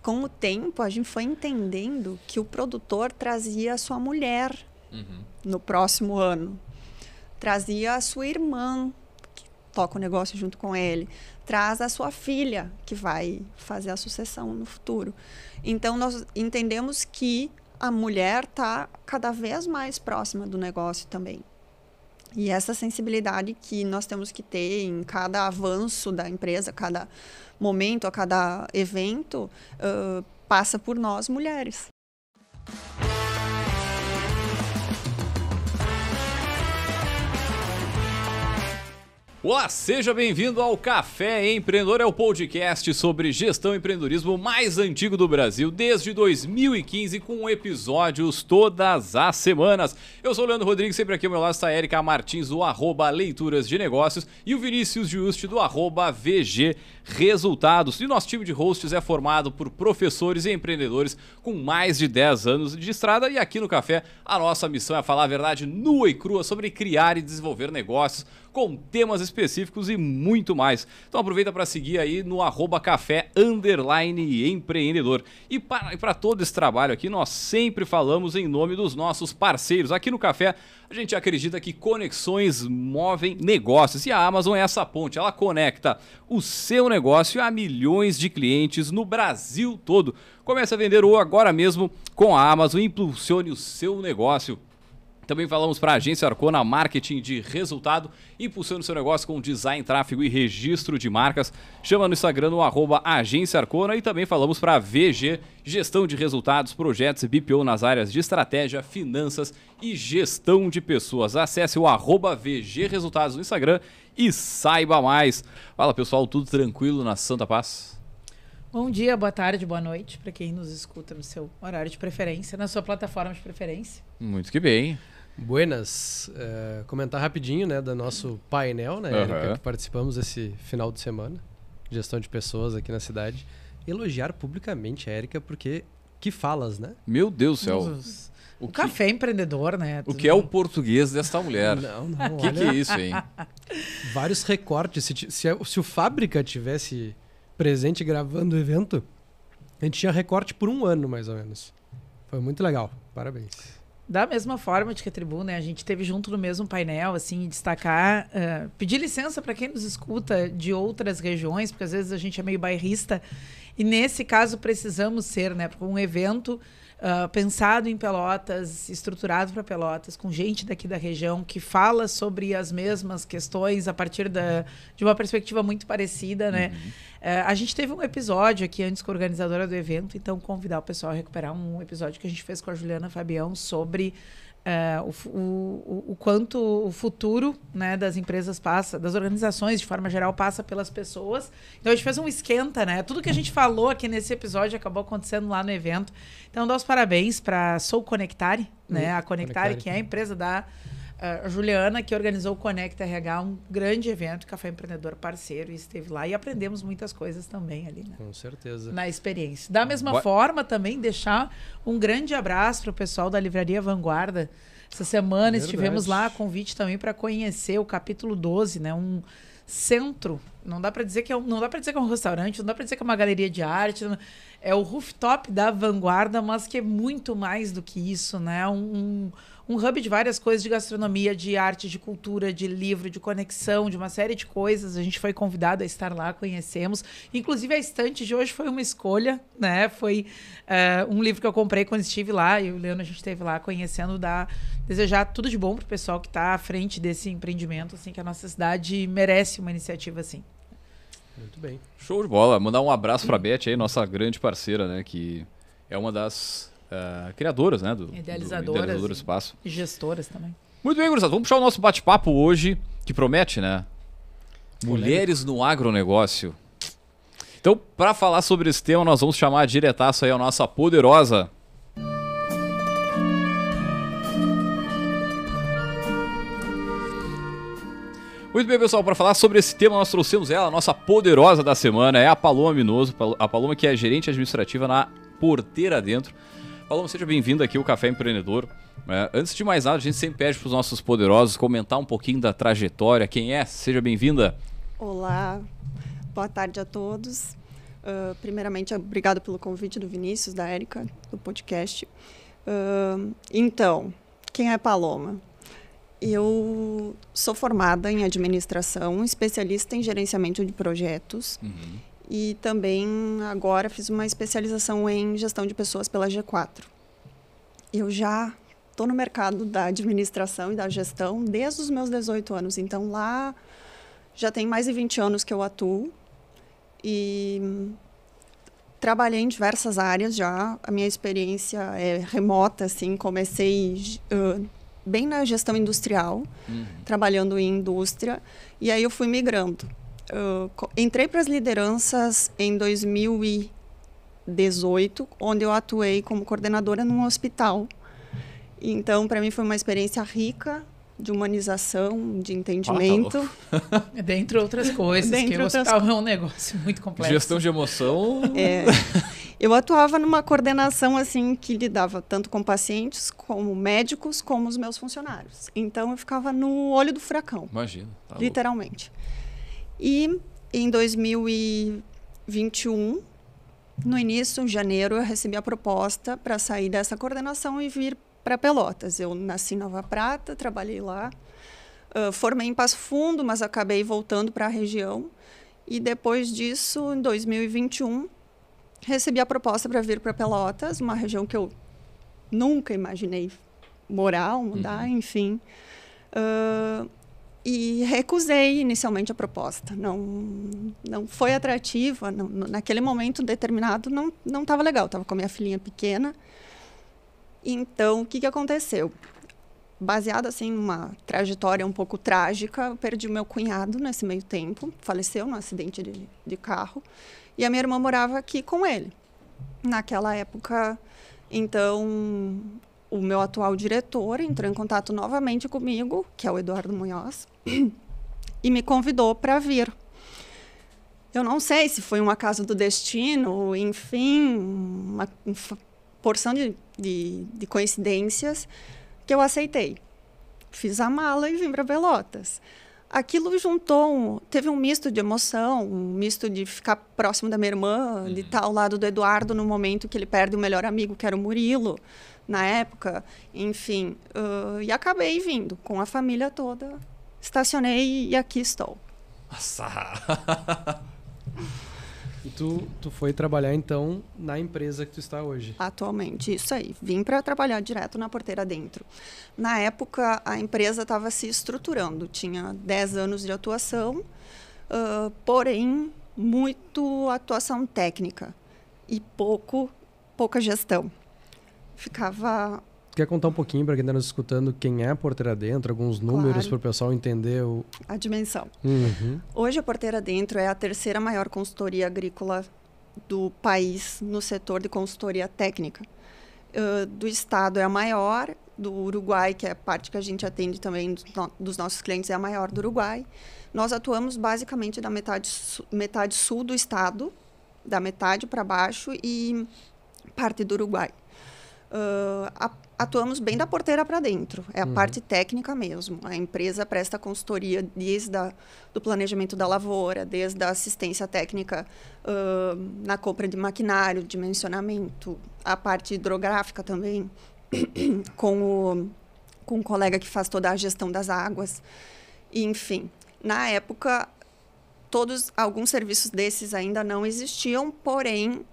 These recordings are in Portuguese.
Com o tempo, a gente foi entendendo que o produtor trazia a sua mulher no próximo ano. Trazia a sua irmã, que toca o negócio junto com ele. Traz a sua filha, que vai fazer a sucessão no futuro. Então, nós entendemos que a mulher está cada vez mais próxima do negócio também. E essa sensibilidade que nós temos que ter em cada avanço da empresa, cada momento, a cada evento, passa por nós, mulheres. Olá, seja bem-vindo ao Café Empreendedor, é o podcast sobre gestão e empreendedorismo mais antigo do Brasil, desde 2015, com episódios todas as semanas. Eu sou o Leandro Rodrigues, sempre aqui ao meu lado está a Erika Martins, do @Leituras de Negócios, e o Vinícius Giusti, do @VG Resultados. E o nosso time de hosts é formado por professores e empreendedores com mais de 10 anos de estrada, e aqui no Café a nossa missão é falar a verdade nua e crua sobre criar e desenvolver negócios, com temas específicos e muito mais. Então aproveita para seguir aí no @café_empreendedor. E para todo esse trabalho aqui, nós sempre falamos em nome dos nossos parceiros. Aqui no Café, a gente acredita que conexões movem negócios. E a Amazon é essa ponte, ela conecta o seu negócio a milhões de clientes no Brasil todo. Comece a vender agora mesmo com a Amazon e impulsione o seu negócio. Também falamos para a Agência Arcona, marketing de resultado, impulsione o seu negócio com design, tráfego e registro de marcas. Chama no Instagram no @Agência Arcona. E também falamos para a VG, gestão de resultados, projetos e BPO nas áreas de estratégia, finanças e gestão de pessoas. Acesse o @VG Resultados no Instagram e saiba mais. Fala pessoal, tudo tranquilo na Santa Paz? Bom dia, boa tarde, boa noite para quem nos escuta no seu horário de preferência, na sua plataforma de preferência. Muito que bem. Buenas. Comentar rapidinho, né, do nosso painel, né, Erika, que participamos esse final de semana, gestão de pessoas aqui na cidade. Elogiar publicamente a Erika, porque que falas, né? Meu Deus do céu. O café empreendedor, né? O que é o português desta mulher? Não. O que é isso, hein? Vários recortes. Se o Fábrica tivesse presente gravando o evento, a gente tinha recorte por 1 ano, mais ou menos. Foi muito legal. Parabéns. Da mesma forma de que a Tribu, né? A gente esteve junto no mesmo painel, assim, destacar, pedir licença para quem nos escuta de outras regiões, porque às vezes a gente é meio bairrista, e nesse caso precisamos ser, né? Porque um evento pensado em Pelotas, estruturado para Pelotas, com gente daqui da região que fala sobre as mesmas questões a partir de uma perspectiva muito parecida, né? A gente teve um episódio aqui antes com a organizadora do evento, então convidar o pessoal a recuperar um episódio que a gente fez com a Juliana Fabião sobre o quanto o futuro, né, das empresas passa, das organizações de forma geral, passa pelas pessoas. Então a gente fez um esquenta, né? Tudo que a gente falou aqui nesse episódio acabou acontecendo lá no evento. Então dá os parabéns para Sou Conectare, né? A Conectare, que é a empresa da Juliana, que organizou o Conecta RH, um grande evento, Café Empreendedor parceiro, e esteve lá e aprendemos muitas coisas também ali, né? Com certeza. Na experiência. Da mesma forma, também deixar um grande abraço para o pessoal da Livraria Vanguarda. Essa semana estivemos lá, convite também para conhecer o capítulo 12, né? Um centro. Não dá para dizer que é um restaurante, não dá para dizer que é uma galeria de arte. É o rooftop da Vanguarda, mas que é muito mais do que isso, né? Um hub de várias coisas, de gastronomia, de arte, de cultura, de livro, de conexão, de uma série de coisas. A gente foi convidado a estar lá, conhecemos. Inclusive, a estante de hoje foi uma escolha, né? Foi um livro que eu comprei quando estive lá, e o Leandro, a gente esteve lá conhecendo, desejar tudo de bom para o pessoal que está à frente desse empreendimento, assim, que a nossa cidade merece uma iniciativa assim. Muito bem. Show de bola. Mandar um abraço para a Beth aí, nossa grande parceira, né? Que é uma das criadoras, né? Idealizadoras do espaço. E gestoras também. Muito bem, gurizada. Vamos puxar o nosso bate-papo hoje, que promete, né? Mulheres no agronegócio. Então, para falar sobre esse tema, nós vamos chamar diretaço aí a nossa poderosa... Muito bem, pessoal, para falar sobre esse tema, nós trouxemos ela, a nossa poderosa da semana, é a Paloma Minoso, a Paloma que é gerente administrativa na Porteira Dentro. Paloma, seja bem-vinda aqui ao Café Empreendedor. Antes de mais nada, a gente sempre pede para os nossos poderosos comentar um pouquinho da trajetória, quem é, seja bem-vinda. Olá, boa tarde a todos. Primeiramente, obrigado pelo convite do Vinícius, da Érica, do podcast. Então, quem é Paloma? Eu sou formada em administração, especialista em gerenciamento de projetos. E também agora fiz uma especialização em gestão de pessoas pela G4. Eu já estou no mercado da administração e da gestão desde os meus 18 anos. Então, lá já tem mais de 20 anos que eu atuo. E trabalhei em diversas áreas já. A minha experiência é remota, assim. Comecei bem na gestão industrial, trabalhando em indústria. E aí eu fui migrando. Entrei para as lideranças em 2018, onde eu atuei como coordenadora num hospital. Então, para mim foi uma experiência rica de humanização, de entendimento. Dentre outras coisas, que o hospital é um negócio muito complexo. Gestão de emoção. Eu atuava numa coordenação assim que lidava tanto com pacientes, como médicos, como os meus funcionários. Então, eu ficava no olho do furacão. Imagina. Tá literalmente. E em 2021, no início, em janeiro, eu recebi a proposta para sair dessa coordenação e vir para Pelotas. Eu nasci em Nova Prata, trabalhei lá, formei em Passo Fundo, mas acabei voltando para a região. E depois disso, em 2021, recebi a proposta para vir para Pelotas, uma região que eu nunca imaginei morar, mudar, enfim. E recusei inicialmente a proposta. Não foi atrativa. Naquele momento determinado, não estava legal. Estava com a minha filhinha pequena. Então, o que aconteceu? Baseado assim, numa trajetória um pouco trágica, eu perdi o meu cunhado nesse meio tempo. Faleceu num acidente de carro. E a minha irmã morava aqui com ele. Naquela época, então, o meu atual diretor entrou em contato novamente comigo, que é o Eduardo Munhoz, e me convidou para vir. Eu não sei se foi um acaso do destino, enfim, uma porção de coincidências que eu aceitei. Fiz a mala e vim para Pelotas. Aquilo teve um misto de emoção, um misto de ficar próximo da minha irmã, de estar ao lado do Eduardo no momento que ele perde o melhor amigo, que era o Murilo, na época. Enfim, e acabei vindo com a família toda. Estacionei e aqui estou. Nossa! E tu foi trabalhar, então, na empresa que tu está hoje? Atualmente, isso aí. Vim para trabalhar direto na Porteira Dentro. Na época, a empresa estava se estruturando. Tinha 10 anos de atuação, porém, muito atuação técnica e pouca gestão. Ficava... Quer contar um pouquinho para quem está nos escutando quem é a Porteira Dentro, alguns números para o pessoal entender a dimensão. Hoje a Porteira Dentro é a terceira maior consultoria agrícola do país no setor de consultoria técnica. Do estado é a maior, do Uruguai, que é a parte que a gente atende também dos nossos clientes, é a maior do Uruguai. Nós atuamos basicamente da metade sul do estado, da metade para baixo e parte do Uruguai. Atuamos bem da porteira para dentro, é a parte técnica mesmo. A empresa presta consultoria desde do planejamento da lavoura, desde a assistência técnica na compra de maquinário, dimensionamento, a parte hidrográfica também, com um colega que faz toda a gestão das águas. E, enfim, na época, alguns serviços desses ainda não existiam, porém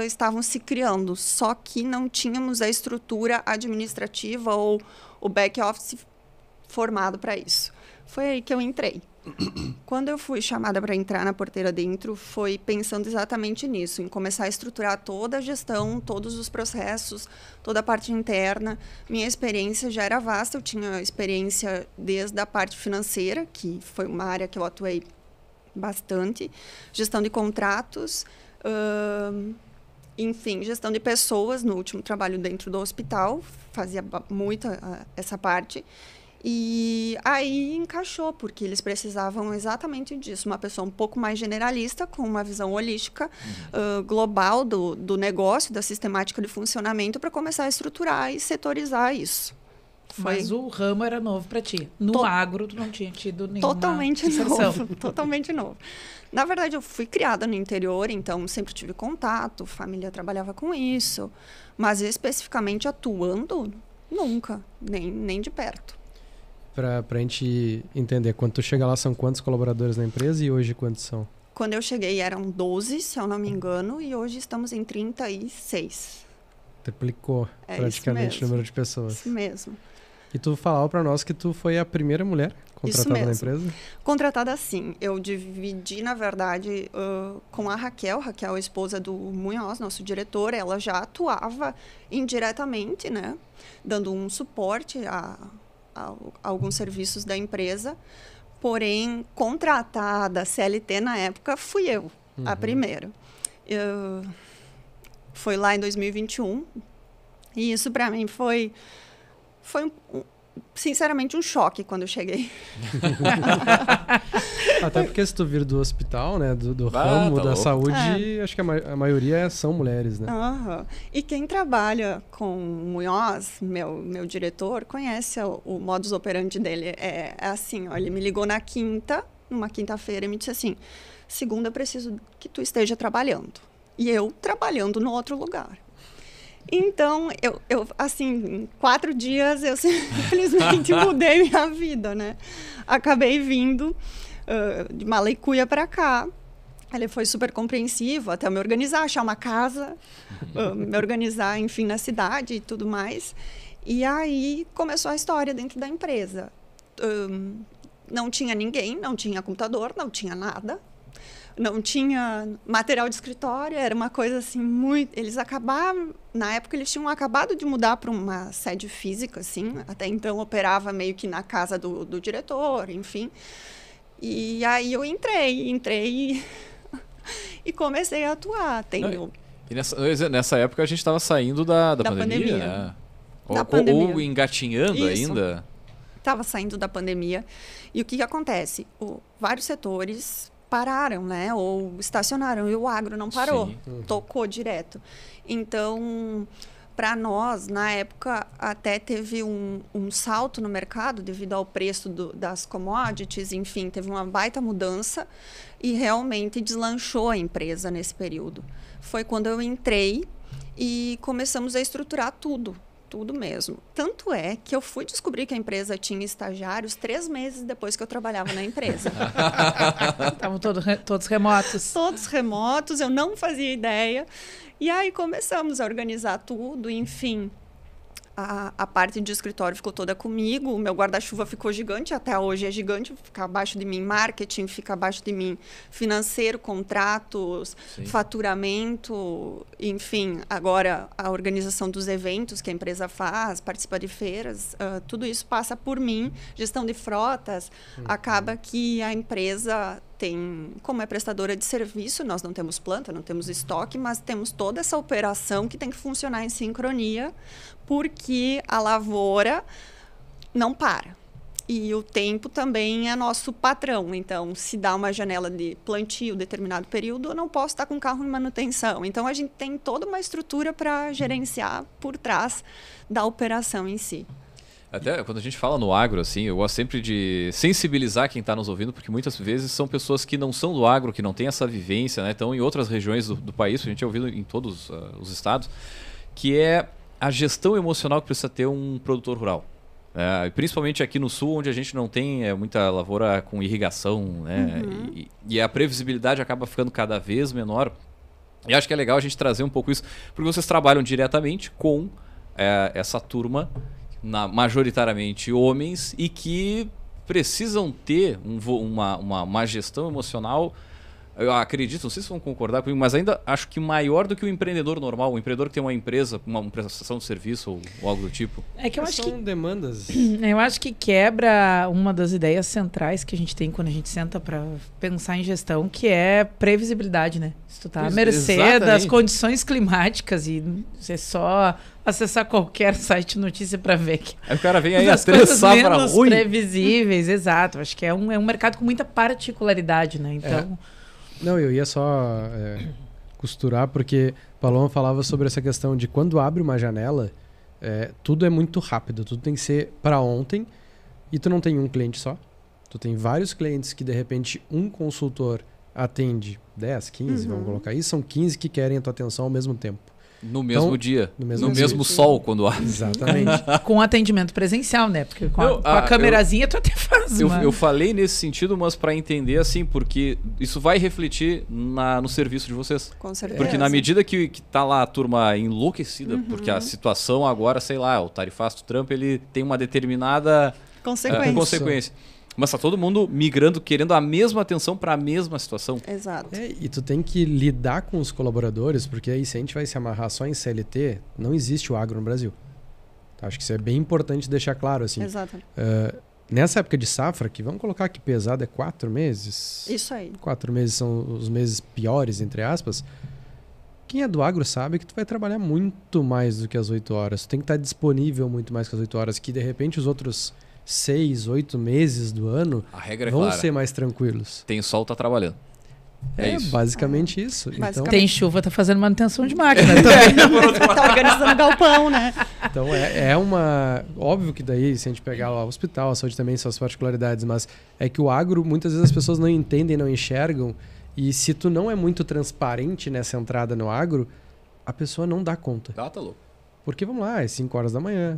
estavam se criando, só que não tínhamos a estrutura administrativa ou o back-office formado para isso. Foi aí que eu entrei. Quando eu fui chamada para entrar na Porteira Dentro, foi pensando exatamente nisso, em começar a estruturar toda a gestão, todos os processos, toda a parte interna. Minha experiência já era vasta, eu tinha experiência desde a parte financeira, que foi uma área que eu atuei bastante, gestão de contratos, enfim, gestão de pessoas. No último trabalho dentro do hospital, fazia muito essa parte. E aí encaixou, porque eles precisavam exatamente disso, uma pessoa um pouco mais generalista, com uma visão holística, global do negócio, da sistemática de funcionamento, para começar a estruturar e setorizar isso. Mas o ramo era novo para ti. No agro, tu não tinha tido nenhuma Totalmente inserção. novo, totalmente novo. Na verdade, eu fui criada no interior, então sempre tive contato, família trabalhava com isso, mas especificamente atuando, nunca, nem de perto. Para a gente entender, quando tu chega lá, são quantos colaboradores na empresa e hoje quantos são? Quando eu cheguei eram 12, se eu não me engano, e hoje estamos em 36. Triplicou praticamente o número de pessoas. Isso mesmo. E tu falava para nós que tu foi a primeira mulher contratada na empresa? Contratada sim. Eu dividi, na verdade, com a Raquel, a esposa do Munhoz, nosso diretor. Ela já atuava indiretamente, né? Dando um suporte a alguns serviços da empresa. Porém, contratada CLT na época, fui eu, a primeira. Foi lá em 2021. E isso para mim foi sinceramente um choque quando eu cheguei. Até porque se tu vir do hospital, né, do ramo da saúde, acho que a maioria são mulheres, né? E quem trabalha com o Munhoz, meu diretor, conhece o modus operandi dele. É assim, ó, ele me ligou numa quinta-feira, e me disse assim: segunda, preciso que tu esteja trabalhando. E eu trabalhando no outro lugar. Então, eu assim, em 4 dias, eu simplesmente mudei minha vida, né? Acabei vindo de Malecuia para cá. Ele foi super compreensivo, até me organizar, achar uma casa, me organizar, enfim, na cidade e tudo mais. E aí começou a história dentro da empresa. Não tinha ninguém, não tinha computador, não tinha nada. Não tinha material de escritório, era uma coisa assim muito... Eles acabavam... Na época, eles tinham acabado de mudar para uma sede física, assim. Até então, operava meio que na casa do diretor, enfim. E aí eu entrei e comecei a atuar. E nessa época, a gente estava saindo da pandemia, né? Ou engatinhando ainda. Estava saindo da pandemia. E o que acontece? Vários setores pararam, né? Ou estacionaram. E o agro não parou. Tocou direto. Então, para nós, na época, até teve um salto no mercado devido ao preço das commodities. Enfim, teve uma baita mudança e realmente deslanchou a empresa nesse período. Foi quando eu entrei e começamos a estruturar tudo mesmo. Tanto é que eu fui descobrir que a empresa tinha estagiários 3 meses depois que eu trabalhava na empresa. Estavam todos remotos. Todos remotos, eu não fazia ideia. E aí começamos a organizar tudo, enfim. A parte de escritório ficou toda comigo, o meu guarda-chuva ficou gigante, até hoje é gigante, fica abaixo de mim marketing, fica abaixo de mim financeiro, contratos, faturamento, enfim, agora a organização dos eventos que a empresa faz, participa de feiras, tudo isso passa por mim, gestão de frotas, acaba que a empresa tem, como é prestadora de serviço, nós não temos planta, não temos estoque, mas temos toda essa operação que tem que funcionar em sincronia, porque a lavoura não para. E o tempo também é nosso patrão. Então, se dá uma janela de plantio determinado período, eu não posso estar com o carro em manutenção. Então, a gente tem toda uma estrutura para gerenciar por trás da operação em si. Até quando a gente fala no agro, assim, eu gosto sempre de sensibilizar quem está nos ouvindo, porque muitas vezes são pessoas que não são do agro, que não têm essa vivência, né? Então, em outras regiões do país, a gente é ouvido em todos os estados, que é a gestão emocional que precisa ter um produtor rural. Principalmente aqui no sul, onde a gente não tem muita lavoura com irrigação, né? E a previsibilidade acaba ficando cada vez menor. E acho que é legal a gente trazer um pouco isso, porque vocês trabalham diretamente com essa turma, majoritariamente homens, e que precisam ter uma gestão emocional. Eu acredito, não sei se vão concordar comigo, mas ainda acho que maior do que o empreendedor normal, o empreendedor que tem uma empresa, uma prestação de serviço ou algo do tipo. É que eu acho são demandas. Eu acho que quebra uma das ideias centrais que a gente tem quando a gente senta para pensar em gestão, que é previsibilidade, né? Se tu tá à mercê das condições climáticas e você só acessar qualquer site de notícia para ver que aí o cara vem aí a estressar para ruim. Previsíveis, exato. Acho que é um mercado com muita particularidade, né? Então... Não, eu ia só costurar, porque Paloma falava sobre essa questão de quando abre uma janela, tudo é muito rápido, tudo tem que ser para ontem, e tu não tem um cliente só. Tu tem vários clientes que, de repente, um consultor atende 10, 15, vamos colocar aí, são 15 que querem a tua atenção ao mesmo tempo. No mesmo dia. No mesmo sol, quando há. Exatamente. Com atendimento presencial, né? Porque com a câmerazinha tu até faz. Eu falei nesse sentido, mas para entender assim, porque isso vai refletir no serviço de vocês. Com certeza. Porque na medida que tá lá a turma enlouquecida, porque a situação agora, sei lá, o tarifaço do Trump, ele tem uma determinada consequência. Mas tá todo mundo migrando, querendo a mesma atenção para a mesma situação. Exato. E tu tem que lidar com os colaboradores, porque aí se a gente vai se amarrar só em CLT, não existe o agro no Brasil. Acho que isso é bem importante deixar claro. Assim. Exato. Nessa época de safra, que vamos colocar que pesado é 4 meses. Isso aí. 4 meses são os meses piores, entre aspas. Quem é do agro sabe que tu vai trabalhar muito mais do que as 8 horas. Tu tem que estar disponível muito mais que as 8 horas, que de repente os outros 6, 8 meses do ano a regra vão clara. ser mais tranquilos. Tem sol, tá trabalhando. Isso. Basicamente isso. Então, tem chuva, tá fazendo manutenção de máquina. Tá organizando galpão, né? Então óbvio que daí, se a gente pegar o hospital, a saúde também são as particularidades, mas é que o agro, muitas vezes as pessoas não entendem, não enxergam, e se tu não é muito transparente nessa entrada no agro, a pessoa não dá conta. Tá louco. Porque, vamos lá, é 5 horas da manhã,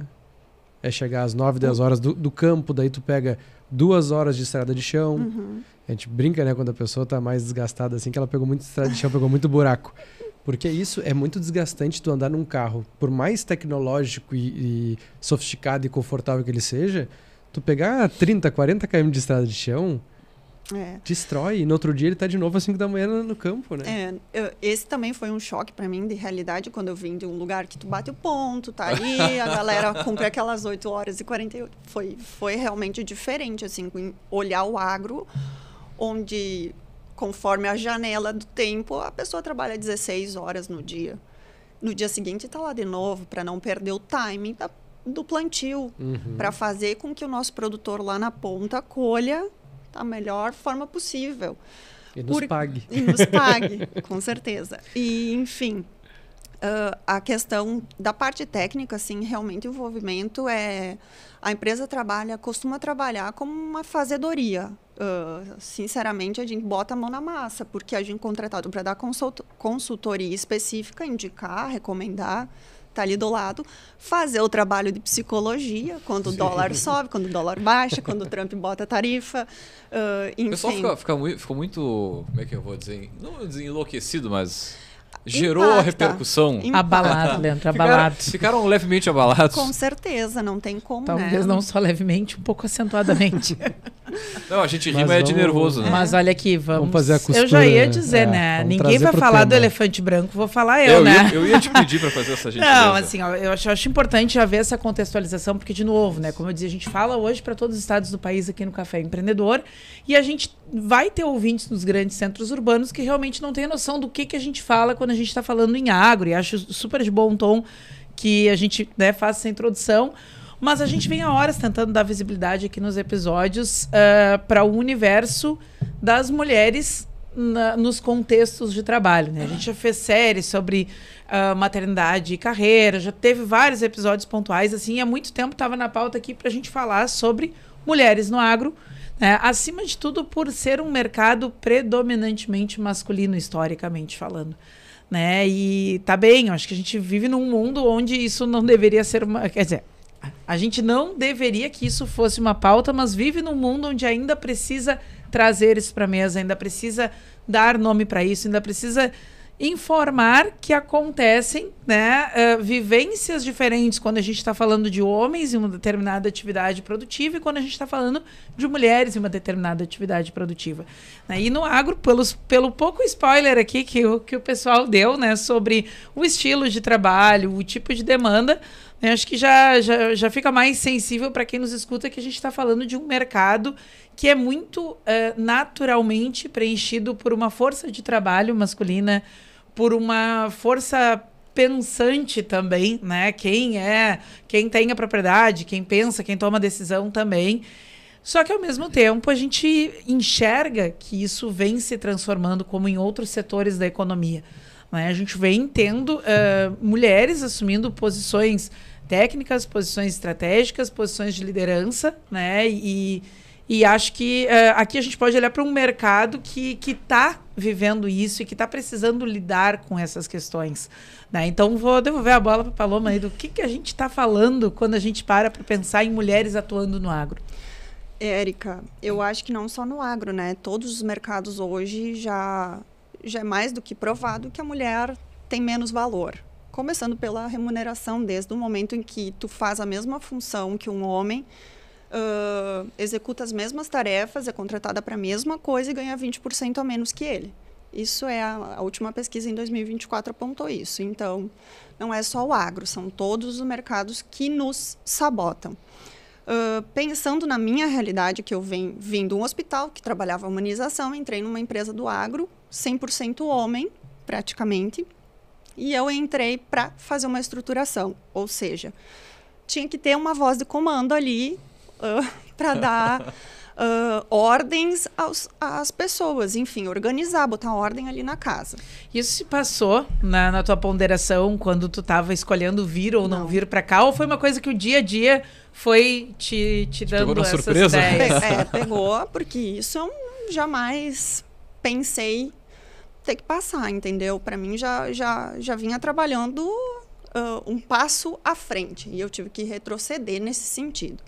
é chegar às 9, 10 horas do campo, daí tu pega 2 horas de estrada de chão. A gente brinca, né, quando a pessoa tá mais desgastada assim, que ela pegou muito estrada de chão, pegou muito buraco. Porque isso é muito desgastante, tu andar num carro, por mais tecnológico e sofisticado e confortável que ele seja, tu pegar 30, 40 km de estrada de chão, destrói. E no outro dia ele tá de novo às 5 da manhã no campo, né? Esse também foi um choque para mim de realidade, quando eu vim de um lugar que tu bate o ponto, tá ali, a galera cumpre aquelas 8 horas e 48. Foi realmente diferente, assim, olhar o agro, onde, conforme a janela do tempo, a pessoa trabalha 16 horas no dia. No dia seguinte tá lá de novo, para não perder o timing do plantio, para fazer com que o nosso produtor lá na ponta colha da melhor forma possível. E nos pague. E nos pague, com certeza. E, enfim, a questão da parte técnica, assim, realmente o envolvimento a empresa costuma trabalhar como uma fazedoria. Sinceramente, a gente bota a mão na massa, porque a gente é contratado para dar consultoria específica, indicar, recomendar, tá ali do lado, fazer o trabalho de psicologia, quando o dólar sobe, quando o dólar baixa, quando o Trump bota a tarifa, enfim. O pessoal ficou muito, como é que eu vou dizer, não dizer enlouquecido, mas gerou a repercussão. Abalado, Leandro, abalado. Ficaram levemente abalados. Com certeza, não tem como, Talvez não só levemente, um pouco acentuadamente. Não, a gente rima de nervoso, né? Mas olha aqui, vamos fazer a costura. Eu já ia dizer, né? Ninguém vai falar do elefante branco, vou falar né? Eu ia te pedir para fazer essa gentileza. Não, assim, ó, eu acho importante já ver essa contextualização, porque, de novo, né? Como eu dizia, a gente fala hoje para todos os estados do país aqui no Café Empreendedor, e a gente vai ter ouvintes nos grandes centros urbanos que realmente não têm noção do que a gente fala quando a gente está falando em agro, e acho super de bom tom que a gente, né, faça essa introdução. Mas a gente vem há horas tentando dar visibilidade aqui nos episódios para o universo das mulheres nos contextos de trabalho, né? A gente já fez séries sobre maternidade e carreira, já teve vários episódios pontuais, assim, há muito tempo estava na pauta aqui para a gente falar sobre mulheres no agro, né? Acima de tudo por ser um mercado predominantemente masculino, historicamente falando. Né? E tá bem, eu acho que a gente vive num mundo onde isso não deveria ser uma... Quer dizer, a gente não deveria que isso fosse uma pauta, mas vive num mundo onde ainda precisa trazer isso para a mesa, ainda precisa dar nome para isso, ainda precisa informar que acontecem, né, vivências diferentes quando a gente está falando de homens em uma determinada atividade produtiva e quando a gente está falando de mulheres em uma determinada atividade produtiva. E no agro, pelo pouco spoiler aqui que o pessoal deu, né, sobre o estilo de trabalho, o tipo de demanda, né, acho que já fica mais sensível para quem nos escuta que a gente está falando de um mercado que é muito naturalmente preenchido por uma força de trabalho masculina, por uma força pensante também, né? Quem tem a propriedade, quem pensa, quem toma a decisão também. Só que, ao mesmo tempo, a gente enxerga que isso vem se transformando como em outros setores da economia. Né? A gente vem tendo mulheres assumindo posições técnicas, posições estratégicas, posições de liderança, né? E acho que aqui a gente pode olhar para um mercado que está vivendo isso e que está precisando lidar com essas questões, né? Então, vou devolver a bola para a Paloma aí do que a gente está falando quando a gente para pensar em mulheres atuando no agro. Érica, eu acho que não só no agro, né? Todos os mercados hoje já é mais do que provado que a mulher tem menos valor. Começando pela remuneração, desde o momento em que tu faz a mesma função que um homem, executa as mesmas tarefas, é contratada para a mesma coisa e ganha 20% a menos que ele. Isso é a última pesquisa em 2024 apontou isso. Então, não é só o agro, são todos os mercados que nos sabotam. Pensando na minha realidade, que eu vim de um hospital que trabalhava humanização, entrei numa empresa do agro, 100% homem, praticamente, e eu entrei para fazer uma estruturação, ou seja, tinha que ter uma voz de comando ali para dar ordens às pessoas, enfim, organizar, botar ordem ali na casa. Isso se passou na tua ponderação quando tu estava escolhendo vir ou não vir para cá, ou foi uma coisa que o dia a dia foi te dando essas surpresa? ideias? Pegou, porque isso eu jamais pensei ter que passar, entendeu? Para mim já vinha trabalhando um passo à frente e eu tive que retroceder nesse sentido.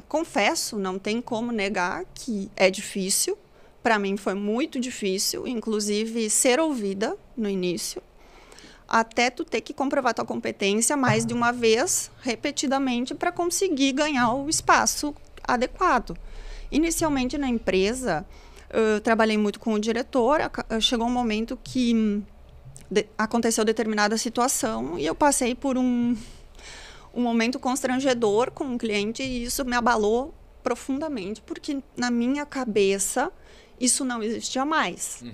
Confesso, não tem como negar que é difícil. Para mim foi muito difícil, inclusive ser ouvida no início, até tu ter que comprovar tua competência mais de uma vez, repetidamente, para conseguir ganhar o espaço adequado. Inicialmente na empresa, trabalhei muito com o diretor, chegou um momento que aconteceu determinada situação e eu passei por um momento constrangedor com um cliente e isso me abalou profundamente, porque na minha cabeça isso não existia mais. Uhum.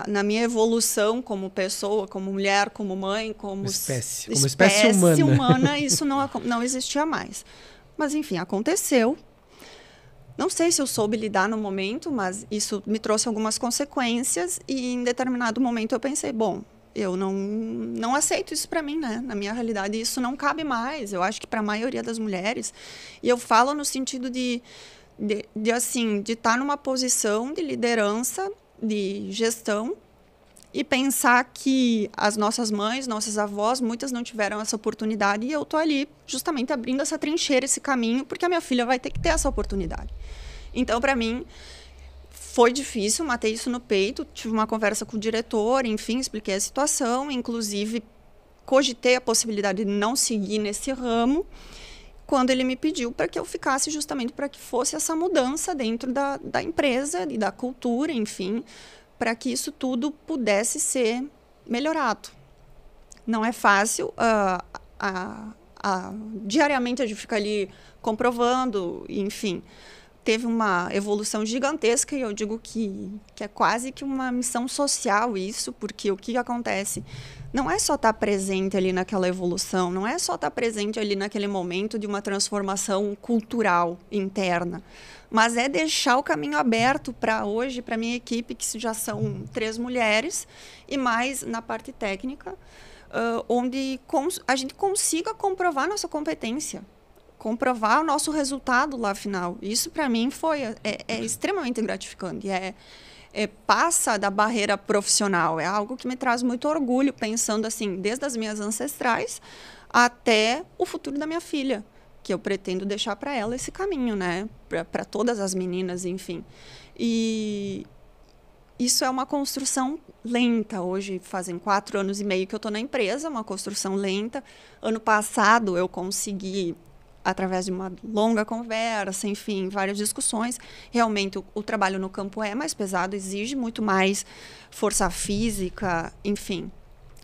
Na minha evolução como pessoa, como mulher, como mãe, como espécie humana, isso não existia mais. Mas, enfim, aconteceu. Não sei se eu soube lidar no momento, mas isso me trouxe algumas consequências e em determinado momento eu pensei, bom, eu não aceito isso para mim, né? Na minha realidade, isso não cabe mais. Eu acho que para a maioria das mulheres, e eu falo no sentido de estar numa posição de liderança, de gestão, e pensar que as nossas mães, nossas avós, muitas não tiveram essa oportunidade e eu estou ali justamente abrindo essa trincheira, esse caminho, porque a minha filha vai ter que ter essa oportunidade. Então, para mim, foi difícil, matei isso no peito, tive uma conversa com o diretor, enfim, expliquei a situação, inclusive cogitei a possibilidade de não seguir nesse ramo, quando ele me pediu para que eu ficasse justamente para que fosse essa mudança dentro da empresa e da cultura, enfim, para que isso tudo pudesse ser melhorado. Não é fácil, diariamente a gente fica ali comprovando, enfim, teve uma evolução gigantesca e eu digo que é quase que uma missão social isso, porque o que acontece não é só estar presente ali naquela evolução, não é só estar presente ali naquele momento de uma transformação cultural interna, mas é deixar o caminho aberto para hoje, para a minha equipe, que já são 3 mulheres, e mais na parte técnica, onde a gente consiga comprovar nossa competência, comprovar o nosso resultado lá final. Isso, para mim, é extremamente gratificante, passa da barreira profissional, é algo que me traz muito orgulho, pensando assim, desde as minhas ancestrais até o futuro da minha filha, que eu pretendo deixar para ela esse caminho, né? Para todas as meninas, enfim. E isso é uma construção lenta. Hoje fazem 4 anos e meio que eu estou na empresa, uma construção lenta. Ano passado eu consegui, através de uma longa conversa, enfim, várias discussões. Realmente, o trabalho no campo é mais pesado, exige muito mais força física, enfim.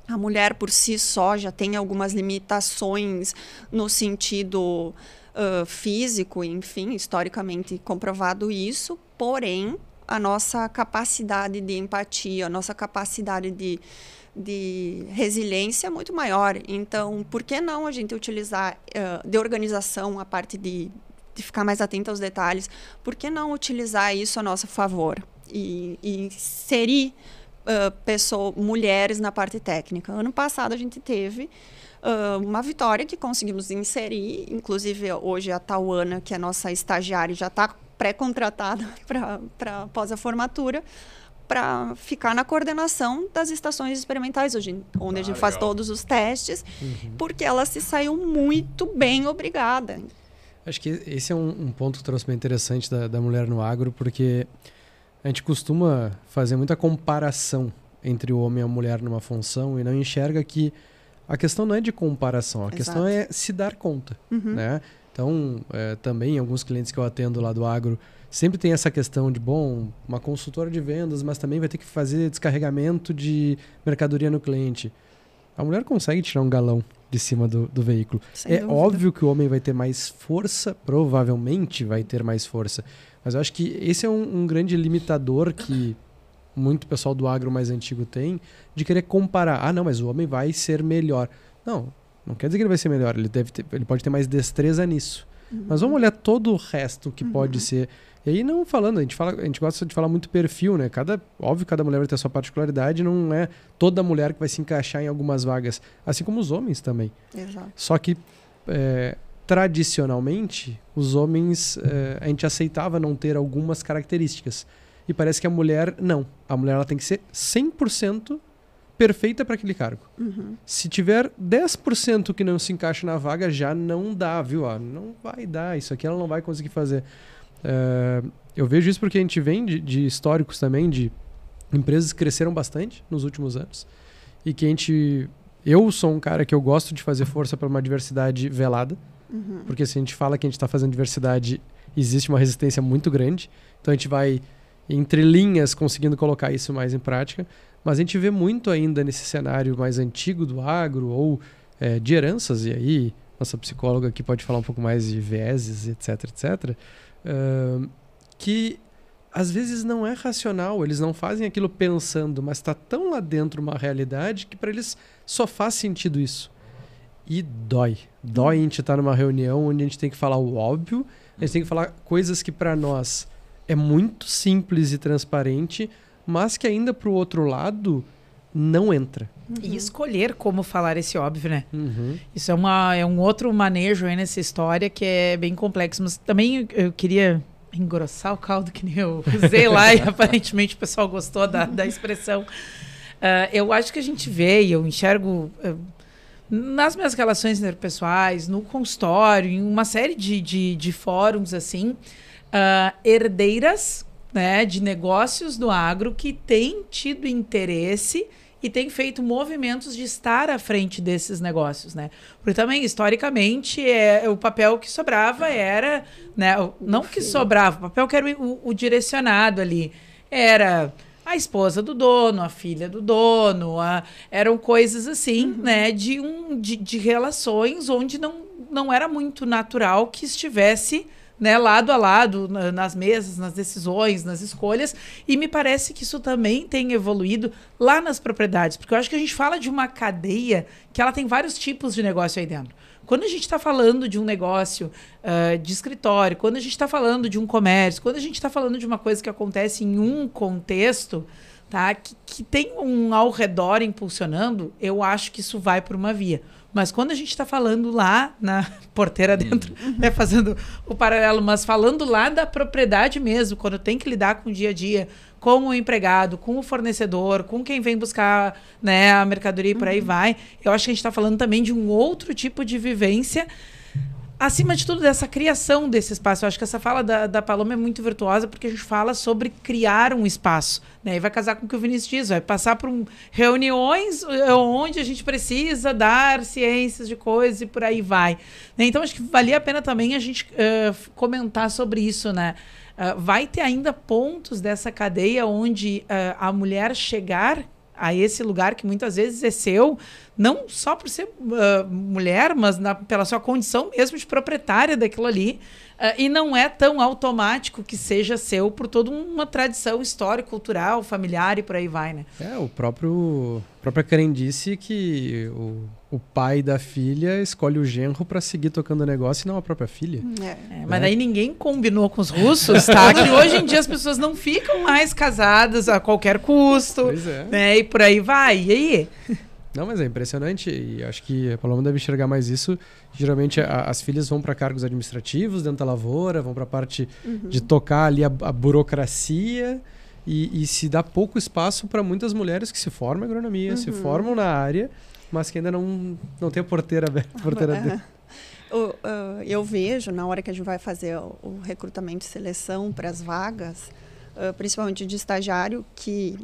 A mulher, por si só, já tem algumas limitações no sentido físico, enfim, historicamente comprovado isso. Porém, a nossa capacidade de empatia, a nossa capacidade de resiliência é muito maior. Então, por que não a gente utilizar de organização a parte de ficar mais atenta aos detalhes? Por que não utilizar isso a nosso favor? E inserir mulheres na parte técnica. Ano passado a gente teve uma vitória que conseguimos inserir, inclusive hoje a Tauana, que é nossa estagiária, já está pré-contratada para após a formatura, para ficar na coordenação das estações experimentais, onde a gente faz todos os testes, porque ela se saiu muito bem, obrigada. Acho que esse é um ponto que trouxe bem interessante da mulher no agro, porque a gente costuma fazer muita comparação entre o homem e a mulher numa função e não enxerga que a questão não é de comparação, a questão é se dar conta, né? Então, também alguns clientes que eu atendo lá do agro sempre tem essa questão de, uma consultora de vendas, mas também vai ter que fazer descarregamento de mercadoria no cliente. A mulher consegue tirar um galão de cima do veículo. Sem dúvida. Óbvio que o homem vai ter mais força, provavelmente vai ter mais força. Mas eu acho que esse é um grande limitador que muito pessoal do agro mais antigo tem, de querer comparar. Não, mas o homem vai ser melhor. Não quer dizer que ele vai ser melhor, ele pode ter mais destreza nisso. Mas vamos olhar todo o resto que pode ser. E aí não falando, a gente gosta de falar muito perfil, né? Óbvio que cada mulher vai ter a sua particularidade, não é toda mulher que vai se encaixar em algumas vagas, assim como os homens também. Exato. Só que tradicionalmente, os homens, a gente aceitava não ter algumas características. E parece que a mulher, não. A mulher ela tem que ser 100% perfeita para aquele cargo. Se tiver 10% que não se encaixa na vaga, já não dá, viu? Não vai dar, isso aqui ela não vai conseguir fazer. Eu vejo isso porque a gente vem de históricos também, de empresas que cresceram bastante nos últimos anos. E que eu sou um cara que eu gosto de fazer força para uma diversidade velada. Porque se a gente fala que a gente está fazendo diversidade, existe uma resistência muito grande. Então a gente vai, entre linhas, conseguindo colocar isso mais em prática. Mas a gente vê muito ainda nesse cenário mais antigo do agro ou de heranças. E aí, nossa psicóloga aqui pode falar um pouco mais de vieses, etc, etc. Que às vezes não é racional, eles não fazem aquilo pensando, mas está tão lá dentro uma realidade que para eles só faz sentido isso. E dói a gente estar numa reunião onde a gente tem que falar o óbvio, a gente tem que falar coisas que para nós é muito simples e transparente, mas que ainda para o outro lado não entra. E escolher como falar esse óbvio, né? Isso é um outro manejo aí nessa história que é bem complexo. Mas também eu queria engrossar o caldo, que nem eu usei lá e aparentemente o pessoal gostou da expressão. Eu acho que a gente vê e eu enxergo nas minhas relações interpessoais, no consultório, em uma série de fóruns assim, herdeiras, né, de negócios do agro que têm tido interesse e tem feito movimentos de estar à frente desses negócios, né? Porque também, historicamente, o papel que sobrava era, né? Não que sobrava, o papel que era o direcionado ali. Era a esposa do dono, a filha do dono, eram coisas assim, né? De relações onde não era muito natural que estivesse, né, lado a lado, nas mesas, nas decisões, nas escolhas, e me parece que isso também tem evoluído lá nas propriedades, porque eu acho que a gente fala de uma cadeia que ela tem vários tipos de negócio aí dentro. Quando a gente está falando de um negócio de escritório, quando a gente está falando de um comércio, quando a gente está falando de uma coisa que acontece em um contexto, tá, que tem um ao redor impulsionando, eu acho que isso vai por uma via. Mas quando a gente está falando lá na porteira dentro, né, fazendo o paralelo, mas falando lá da propriedade mesmo, quando tem que lidar com o dia a dia, com o empregado, com o fornecedor, com quem vem buscar, né, a mercadoria e por aí vai, eu acho que a gente está falando também de um outro tipo de vivência, acima de tudo, dessa criação desse espaço. Eu acho que essa fala da Paloma é muito virtuosa, porque a gente fala sobre criar um espaço, né? E vai casar com o que o Vinícius diz, vai passar por reuniões onde a gente precisa dar ciências de coisas e por aí vai. Então, acho que valia a pena também a gente comentar sobre isso, né? Vai ter ainda pontos dessa cadeia onde a mulher chegar a esse lugar que muitas vezes é seu, não só por ser mulher, mas pela sua condição mesmo de proprietária daquilo ali, E não é tão automático que seja seu por toda uma tradição histórica, cultural, familiar e por aí vai, né? A própria crendice que o pai da filha escolhe o genro para seguir tocando o negócio e não a própria filha. Mas daí ninguém combinou com os russos, tá? Que hoje em dia as pessoas não ficam mais casadas a qualquer custo. Pois é. Né? E por aí vai. E aí? Não, mas é impressionante e acho que a Paloma deve enxergar mais isso. Geralmente as filhas vão para cargos administrativos dentro da lavoura, vão para a parte de tocar ali a burocracia e se dá pouco espaço para muitas mulheres que se formam em agronomia, se formam na área, mas que ainda não tem a porteira aberta. Eu vejo, na hora que a gente vai fazer o recrutamento e seleção para as vagas, principalmente de estagiário, que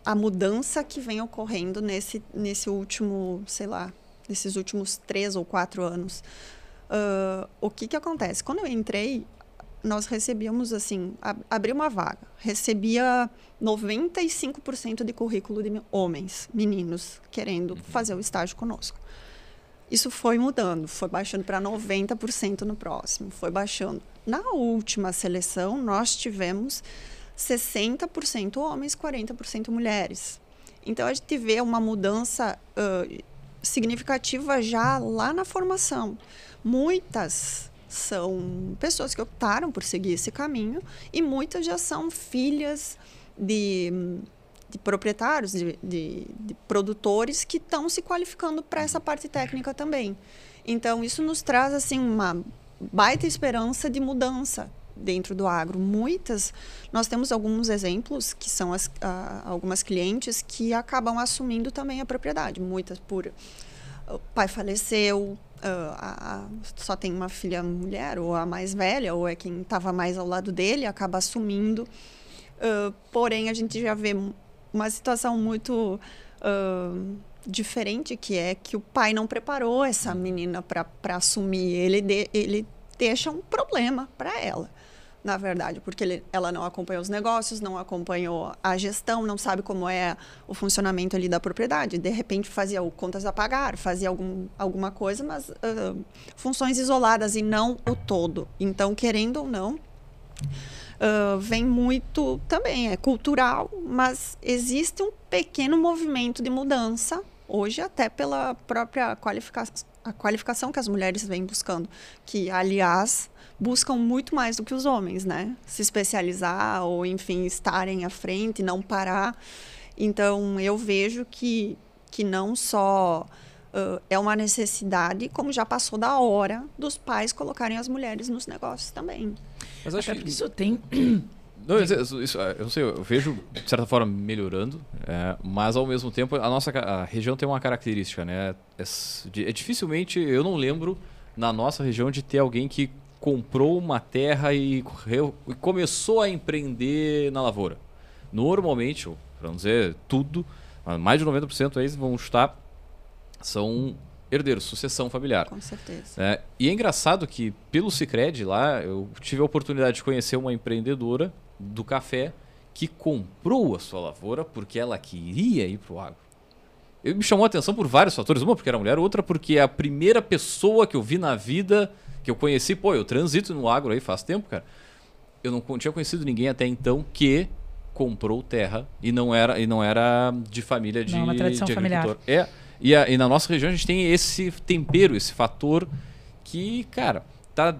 a mudança que vem ocorrendo nesse último, sei lá, nesses últimos 3 ou 4 anos. O que acontece? Quando eu entrei, nós recebíamos, assim, abri uma vaga, recebia 95% de currículo de homens, meninos, querendo fazer o estágio conosco. Isso foi mudando, foi baixando para 90% no próximo, foi baixando. Na última seleção, nós tivemos 60% homens, 40% mulheres. Então, a gente vê uma mudança significativa já lá na formação. Muitas são pessoas que optaram por seguir esse caminho e muitas já são filhas de proprietários, de produtores que estão se qualificando para essa parte técnica também. Então, isso nos traz assim, uma baita esperança de mudança dentro do agro. Nós temos alguns exemplos que são algumas clientes que acabam assumindo também a propriedade, muitas por o pai faleceu, só tem uma filha mulher, ou a mais velha, ou é quem estava mais ao lado dele, acaba assumindo. Porém, a gente já vê uma situação muito diferente, que é que o pai não preparou essa menina para assumir. Ele deixa um problema para ela, na verdade, porque ela não acompanhou os negócios, não acompanhou a gestão, não sabe como é o funcionamento ali da propriedade. De repente fazia contas a pagar, fazia alguma coisa, mas funções isoladas e não o todo. Então, querendo ou não, vem muito também, é cultural, mas existe um pequeno movimento de mudança, hoje até pela própria qualificação que as mulheres vêm buscando, que, aliás, buscam muito mais do que os homens, né? Se especializar ou, enfim, estarem à frente, não parar. Então, eu vejo que não só é uma necessidade, como já passou da hora dos pais colocarem as mulheres nos negócios também. Mas acho que isso tem... Não, eu não sei, eu vejo, de certa forma, melhorando, mas, ao mesmo tempo, a região tem uma característica, né? Dificilmente, eu não lembro, na nossa região, de ter alguém que comprou uma terra e começou a empreender na lavoura. Normalmente, para não dizer tudo, mais de 90% aí vão estar, são herdeiros, sucessão familiar. Com certeza. E é engraçado que, pelo Sicredi lá, eu tive a oportunidade de conhecer uma empreendedora do café que comprou a sua lavoura porque ela queria ir para o agro. Me chamou a atenção por vários fatores. Uma, porque era mulher, outra, porque é a primeira pessoa que eu vi na vida, que eu conheci. Eu transito no agro aí faz tempo, cara. Eu não tinha conhecido ninguém até então que comprou terra e não era de família de agricultor. E na nossa região a gente tem esse tempero, esse fator que, cara, tá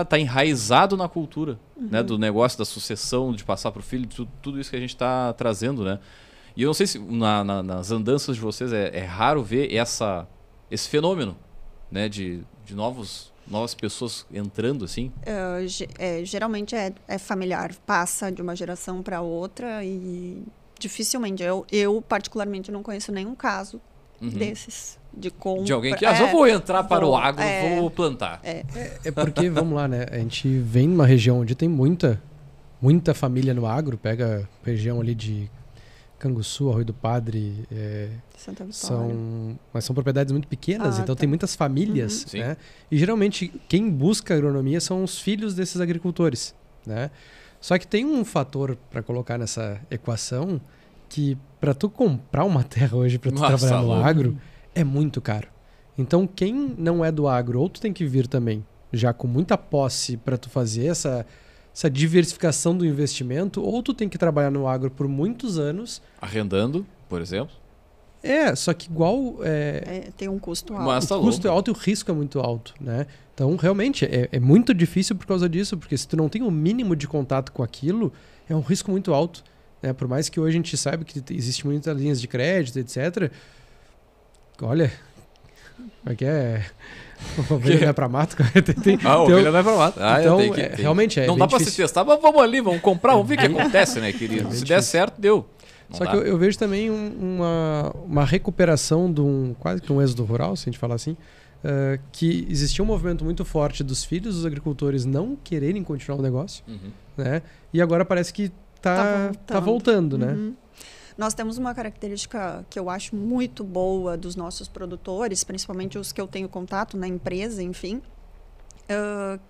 tá enraizado na cultura, né, do negócio da sucessão, de passar pro filho, tudo isso que a gente tá trazendo, né? E eu não sei se nas andanças de vocês é raro ver esse fenômeno, né, de novas pessoas entrando assim. Geralmente é familiar, passa de uma geração para outra e dificilmente. Eu particularmente não conheço nenhum caso desses de compra. De alguém que eu vou entrar para o agro, vou plantar. É porque, vamos lá, né? A gente vem numa região onde tem muita família no agro, pega a região ali de Canguçu, Arroio do Padre, Santa Vitória. Mas são propriedades muito pequenas, então tem muitas famílias, Sim. né? E geralmente quem busca agronomia são os filhos desses agricultores, né? Só que tem um fator para colocar nessa equação que para tu comprar uma terra hoje para tu trabalhar no agro é muito caro. Então quem não é do agro, ou tu tem que vir também já com muita posse para tu fazer essa diversificação do investimento, ou tu tem que trabalhar no agro por muitos anos. Arrendando, por exemplo. Só que igual... tem um custo alto. Mas tá o custo é alto e o risco é muito alto, né? Então, realmente, é muito difícil por causa disso, porque se tu não tem o mínimo de contato com aquilo, é um risco muito alto. Né? Por mais que hoje a gente saiba que existe muitas linhas de crédito, etc. Olha, como é que é... Ovelha vai pra mato. Ovelha vai pra mato. Então, realmente não dá pra se testar, mas vamos ali, vamos comprar, vamos ver o que acontece, né, querido? Se der certo, deu. Só que eu vejo também uma recuperação de quase que um êxodo rural, se a gente falar assim, que existia um movimento muito forte dos filhos dos agricultores não quererem continuar o negócio, né? E agora parece que tá voltando, né? Nós temos uma característica que eu acho muito boa dos nossos produtores, principalmente os que eu tenho contato na empresa, enfim,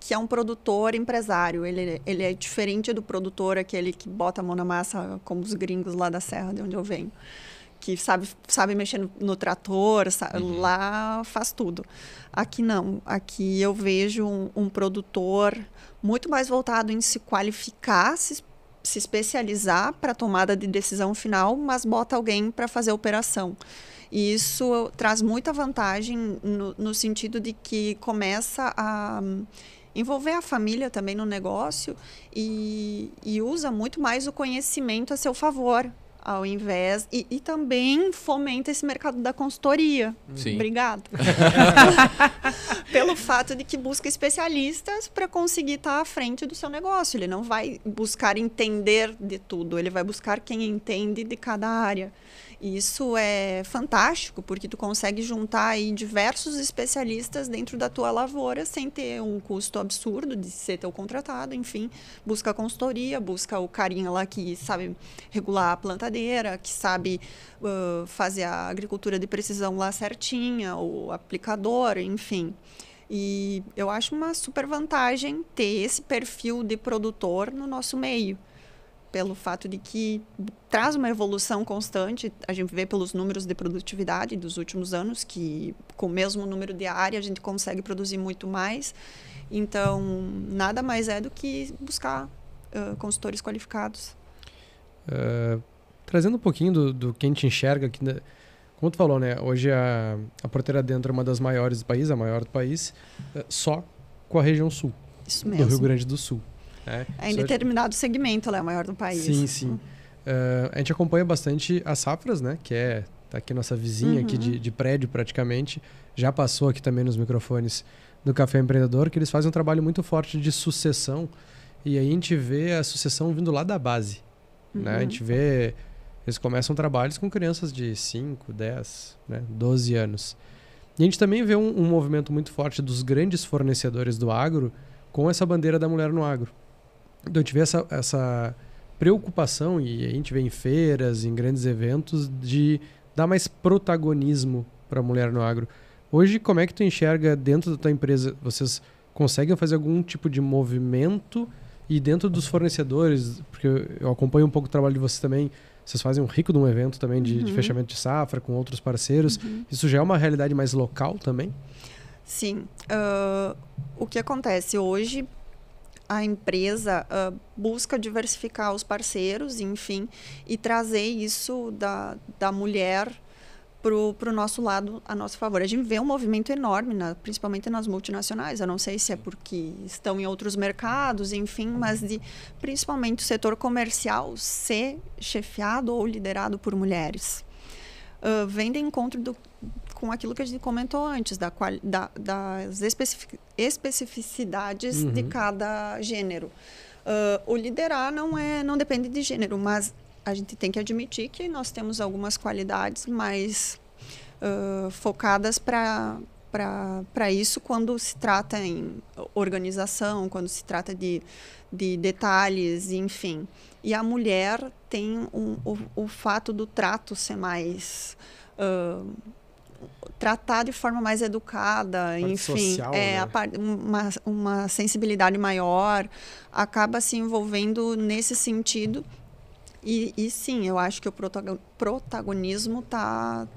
que é um produtor empresário. Ele é diferente do produtor, aquele que bota a mão na massa, como os gringos lá da serra de onde eu venho, que sabe mexer no trator, lá faz tudo. Aqui não. Aqui eu vejo um produtor muito mais voltado em se qualificar, se especializar para a tomada de decisão final, mas bota alguém para fazer a operação. E isso traz muita vantagem no sentido de que começa a envolver a família também no negócio e usa muito mais o conhecimento a seu favor, ao invés... E também fomenta esse mercado da consultoria. Sim. Obrigada. Pelo fato de que busca especialistas para conseguir estar à frente do seu negócio. Ele não vai buscar entender de tudo, ele vai buscar quem entende de cada área. E isso é fantástico, porque tu consegue juntar aí diversos especialistas dentro da tua lavoura sem ter um custo absurdo de ser teu contratado, enfim. Busca a consultoria, busca o carinha lá que sabe regular a plantadeira, que sabe fazer a agricultura de precisão lá certinha, o aplicador, enfim. E eu acho uma super vantagem ter esse perfil de produtor no nosso meio, pelo fato de que traz uma evolução constante. A gente vê pelos números de produtividade dos últimos anos que com o mesmo número de área a gente consegue produzir muito mais. Então, nada mais é do que buscar consultores qualificados. Trazendo um pouquinho do que a gente enxerga aqui, como tu falou, né? Hoje a Porteira Dentro é uma das maiores do país, a maior do país, só com a região sul. Isso mesmo. Do Rio Grande do Sul. Em determinado segmento ela é a maior do país. Sim. A gente acompanha bastante as safras, né? Que tá aqui nossa vizinha aqui de prédio praticamente. Já passou aqui também nos microfones do Café Empreendedor, que eles fazem um trabalho muito forte de sucessão. E aí a gente vê a sucessão vindo lá da base. Né? A gente vê... Eles começam trabalhos com crianças de 5, 10, 12 anos. E a gente também vê um movimento muito forte dos grandes fornecedores do agro com essa bandeira da mulher no agro. Então a gente vê essa preocupação, e a gente vê em feiras, em grandes eventos, de dar mais protagonismo para a mulher no agro. Hoje, como é que tu enxerga dentro da tua empresa? Vocês conseguem fazer algum tipo de movimento? E dentro dos fornecedores, porque eu acompanho um pouco o trabalho de vocês também, vocês fazem um rico de um evento também de fechamento de safra com outros parceiros. Isso já é uma realidade mais local também? Sim. O que acontece hoje, a empresa busca diversificar os parceiros, enfim, e trazer isso da mulher para o nosso lado, a nosso favor. A gente vê um movimento enorme, principalmente nas multinacionais. Eu não sei se é porque estão em outros mercados, enfim, mas principalmente o setor comercial ser chefiado ou liderado por mulheres. Vem de encontro com aquilo que a gente comentou antes, das especificidades de cada gênero. O liderar não depende de gênero, mas a gente tem que admitir que nós temos algumas qualidades mais focadas para isso quando se trata em organização, quando se trata de detalhes, enfim. E a mulher tem o fato do trato ser mais... tratar de forma mais educada, enfim, social, uma sensibilidade maior, acaba se envolvendo nesse sentido. E sim, eu acho que o protagonismo tá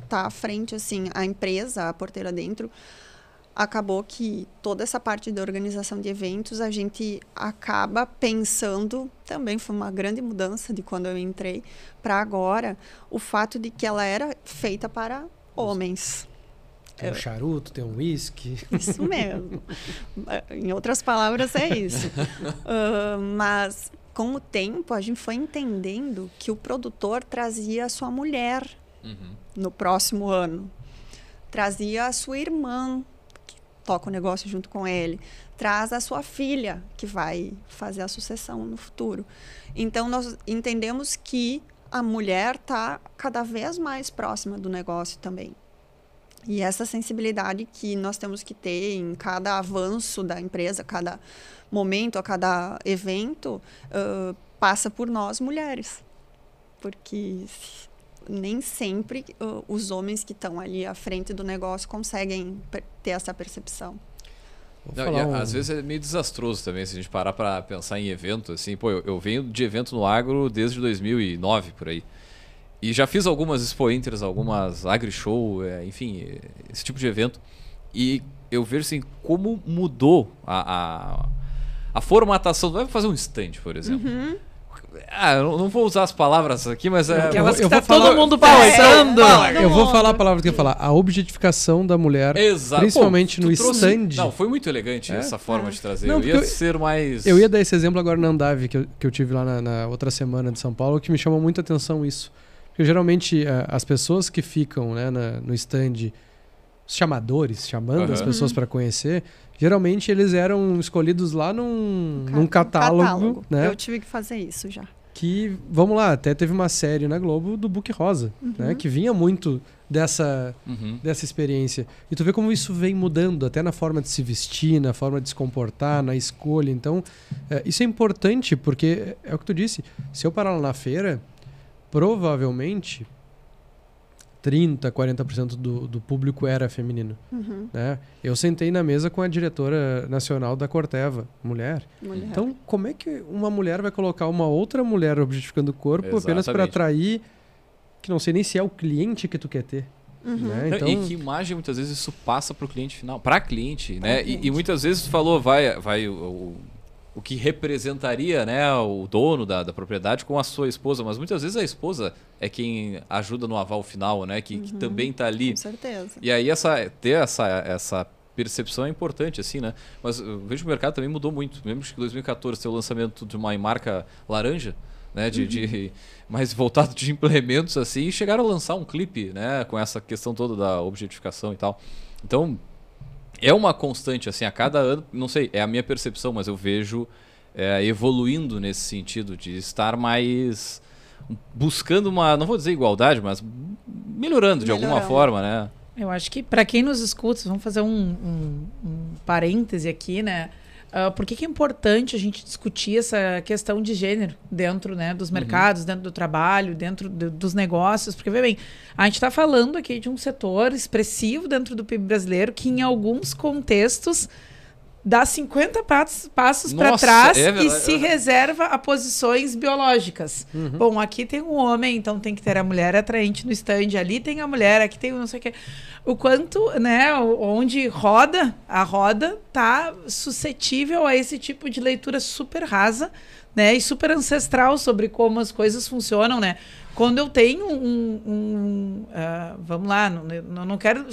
à frente, assim, a empresa, a Porteira Dentro, acabou que toda essa parte da organização de eventos a gente acaba pensando, também foi uma grande mudança de quando eu entrei para agora, o fato de que ela era feita para homens. Tem um charuto, tem um whisky. Isso mesmo. Em outras palavras, é isso. Mas com o tempo a gente foi entendendo que o produtor trazia a sua mulher no próximo ano. Trazia a sua irmã, que toca o negócio junto com ele. Traz a sua filha, que vai fazer a sucessão no futuro. Então, nós entendemos que a mulher está cada vez mais próxima do negócio também. E essa sensibilidade que nós temos que ter em cada avanço da empresa, cada momento, a cada evento, passa por nós, mulheres. Porque nem sempre os homens que estão ali à frente do negócio conseguem ter essa percepção. Às vezes é meio desastroso também, se a gente parar para pensar em evento. Assim, pô, eu venho de evento no agro desde 2009, por aí. E já fiz algumas Expo Inters, algumas AgriShow, enfim, esse tipo de evento. E eu vejo assim, como mudou a formatação. Vai fazer um stand, por exemplo. Eu não vou usar as palavras aqui, mas eu vou falar, todo mundo passando. Eu vou falar a palavra que eu ia falar. A objetificação da mulher, principalmente no stand. Não, foi muito elegante essa forma de trazer. Não, eu ia ser mais... Eu ia dar esse exemplo agora na Andave, que eu tive lá na outra semana de São Paulo, que me chamou muita atenção isso. Porque geralmente as pessoas que ficam, né, no stand, os chamadores, chamando as pessoas para conhecer, geralmente eles eram escolhidos lá num catálogo. Né? Eu tive que fazer isso já. Que, vamos lá, até teve uma série na Globo do Book Rosa, né, que vinha muito dessa experiência. E tu vê como isso vem mudando, até na forma de se vestir, na forma de se comportar, na escolha. Então, isso é importante, porque é o que tu disse, se eu parar lá na feira... Provavelmente 30%, 40% do público era feminino. Né? Eu sentei na mesa com a diretora nacional da Corteva, mulher. Então, como é que uma mulher vai colocar uma outra mulher objetificando o corpo apenas para atrair, que não sei nem se é o cliente que tu quer ter? Né? Então... E que imagem muitas vezes isso passa para o cliente final, para cliente, né? E muitas vezes tu falou, vai o que representaria, né, o dono da propriedade com a sua esposa, mas muitas vezes a esposa é quem ajuda no aval final, né, que também está ali. Com certeza. E aí ter essa percepção é importante, assim, né? Mas eu vejo que o mercado também mudou muito. Lembro que em 2014 teve o lançamento de uma marca laranja, né, de mais voltado de implementos, assim, e chegaram a lançar um clipe, né, com essa questão toda da objetificação e tal. Então... é uma constante, assim, a cada ano, não sei, é a minha percepção, mas eu vejo evoluindo nesse sentido de estar mais buscando uma, não vou dizer igualdade, mas melhorando de alguma forma, né? Eu acho que para quem nos escuta, vamos fazer um parêntese aqui, né? Por que é importante a gente discutir essa questão de gênero dentro, né, dos mercados, dentro do trabalho, dentro dos negócios? Porque, vê bem, a gente está falando aqui de um setor expressivo dentro do PIB brasileiro que, em alguns contextos, dá 50 passos para trás e se reserva a posições biológicas. Bom, aqui tem um homem, então tem que ter a mulher atraente no stand. Ali tem a mulher, aqui tem o não sei o que. O quanto, né, onde a roda tá suscetível a esse tipo de leitura super rasa, né, e super ancestral sobre como as coisas funcionam, né? Quando eu tenho vamos lá, não quero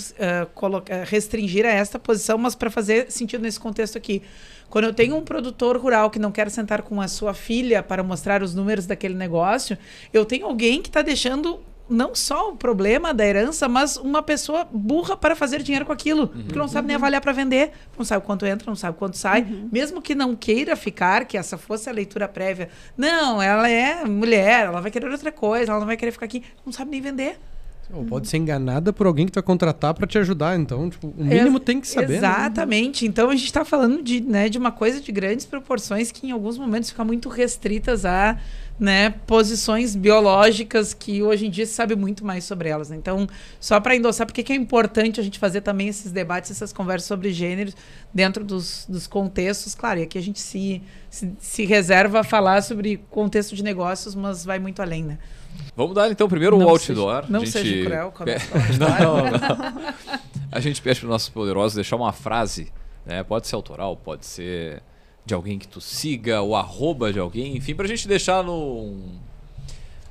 restringir a esta posição, mas para fazer sentido nesse contexto aqui. Quando eu tenho um produtor rural que não quer sentar com a sua filha para mostrar os números daquele negócio, eu tenho alguém que está deixando não só o problema da herança, mas uma pessoa burra para fazer dinheiro com aquilo, porque não sabe nem avaliar para vender, não sabe quanto entra, não sabe quanto sai, mesmo que não queira ficar, que essa fosse a leitura prévia. Não, ela é mulher, ela vai querer outra coisa, ela não vai querer ficar aqui, não sabe nem vender. Ou pode ser enganada por alguém que tu vai contratar para te ajudar. Então, tipo, o mínimo tem que saber. Exatamente. Né? Então, a gente está falando de uma coisa de grandes proporções que, em alguns momentos, ficam muito restritas a, né, posições biológicas que, hoje em dia, se sabe muito mais sobre elas. Né? Então, só para endossar, porque que é importante a gente fazer também esses debates, essas conversas sobre gêneros dentro dos contextos. Claro, e aqui a gente se reserva a falar sobre contexto de negócios, mas vai muito além, né? Vamos dar então primeiro o outdoor. Não seja cruel com a não. A gente pede para os nossos poderosos deixar uma frase, né? Pode ser autoral, pode ser de alguém que tu siga, o arroba de alguém, enfim, pra gente deixar na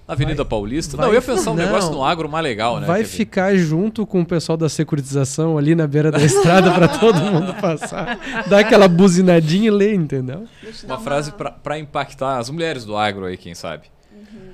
Avenida Paulista. Não, eu ia pensar um negócio no agro mais legal, né? Vai ficar junto com o pessoal da securitização ali na beira da estrada pra todo mundo passar. Dá aquela buzinadinha e lê, entendeu? Uma frase pra impactar as mulheres do agro aí, quem sabe.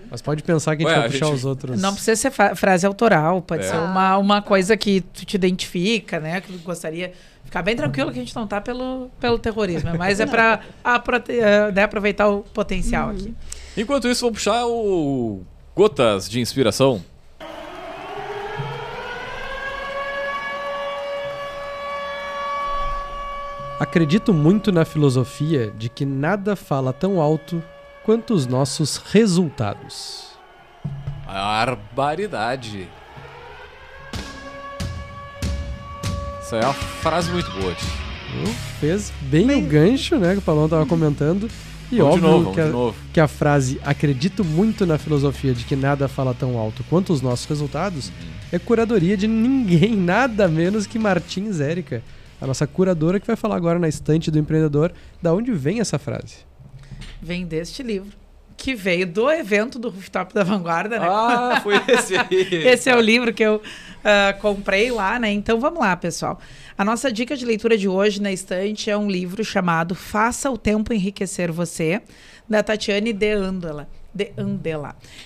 Mas pode pensar que a gente vai puxar os outros. Não precisa ser frase autoral, pode ser uma coisa que tu te identifica, né? Que tu gostaria... Ficar bem tranquilo que a gente não tá pelo terrorismo, mas é para aproveitar o potencial aqui. Enquanto isso, vamos puxar o Gotas de Inspiração. Acredito muito na filosofia de que nada fala tão alto quanto os nossos resultados. Barbaridade. Isso aí é uma frase muito boa, tio. Fez bem o gancho, né? Que o Paulão tava comentando. E óbvio que a frase acredito muito na filosofia de que nada fala tão alto quanto os nossos resultados é curadoria de ninguém, nada menos que Martins Érica, a nossa curadora que vai falar agora na estante do empreendedor. Da onde vem essa frase? Vem deste livro, que veio do evento do Rooftop da Vanguarda, né? Ah, foi esse aí. Esse é o livro que eu comprei lá, né? Então vamos lá, pessoal. A nossa dica de leitura de hoje na estante é um livro chamado Faça o Tempo Enriquecer Você, da Tatiane de Andela.